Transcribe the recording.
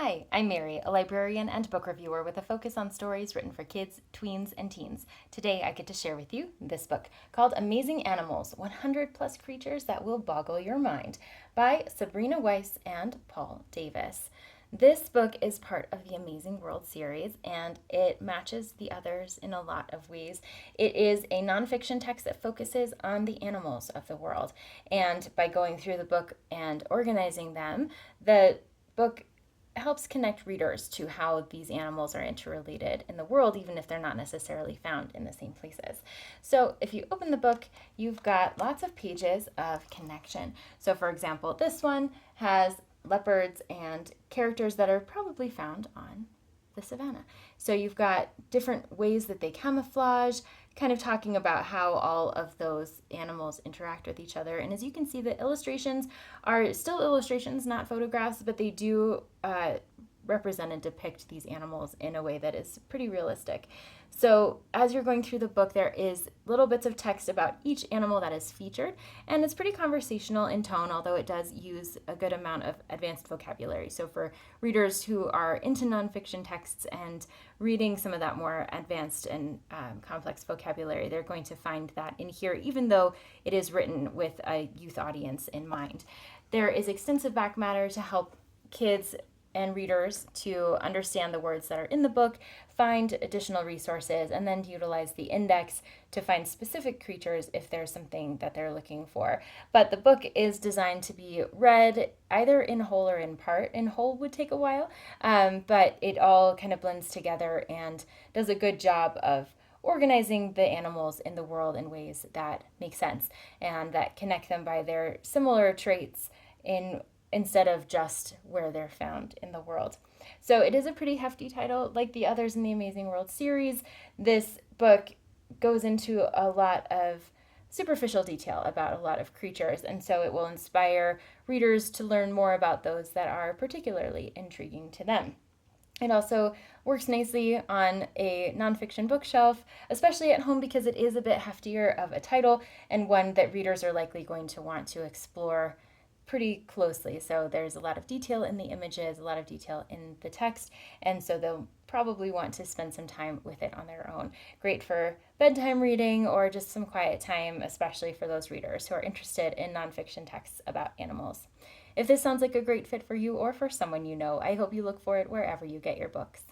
Hi, I'm Mary, a librarian and book reviewer with a focus on stories written for kids, tweens, and teens. Today I get to share with you this book called Amazing Animals 100 Plus Creatures That Will Boggle Your Mind by Sabrina Weiss and Paul Davis. This book is part of the Amazing World series and it matches the others in a lot of ways. It is a nonfiction text that focuses on the animals of the world. And by going through the book and organizing them, the book helps connect readers to how these animals are interrelated in the world, even if they're not necessarily found in the same places. So, if you open the book, you've got lots of pages of connection. So, for example, this one has leopards and characters that are probably found on the savannah. So you've got different ways that they camouflage, kind of talking about how all of those animals interact with each other. And as you can see, the illustrations are still illustrations, not photographs, but they do represent and depict these animals in a way that is pretty realistic. So as you're going through the book, there is little bits of text about each animal that is featured, and it's pretty conversational in tone, although it does use a good amount of advanced vocabulary. So for readers who are into nonfiction texts and reading some of that more advanced and complex vocabulary, they're going to find that in here, even though it is written with a youth audience in mind. There is extensive back matter to help kids and readers to understand the words that are in the book, find additional resources, and then utilize the index to find specific creatures if there's something that they're looking for. But the book is designed to be read either in whole or in part. In whole would take a while, but it all kind of blends together and does a good job of organizing the animals in the world in ways that make sense and that connect them by their similar traits in instead of just where they're found in the world. So it is a pretty hefty title. Like the others in the Amazing World series, this book goes into a lot of superficial detail about a lot of creatures, and so it will inspire readers to learn more about those that are particularly intriguing to them. It also works nicely on a nonfiction bookshelf, especially at home because it is a bit heftier of a title and one that readers are likely going to want to explore pretty closely. So there's a lot of detail in the images, a lot of detail in the text, and so they'll probably want to spend some time with it on their own. Great for bedtime reading or just some quiet time, especially for those readers who are interested in nonfiction texts about animals. If this sounds like a great fit for you or for someone you know, I hope you look for it wherever you get your books.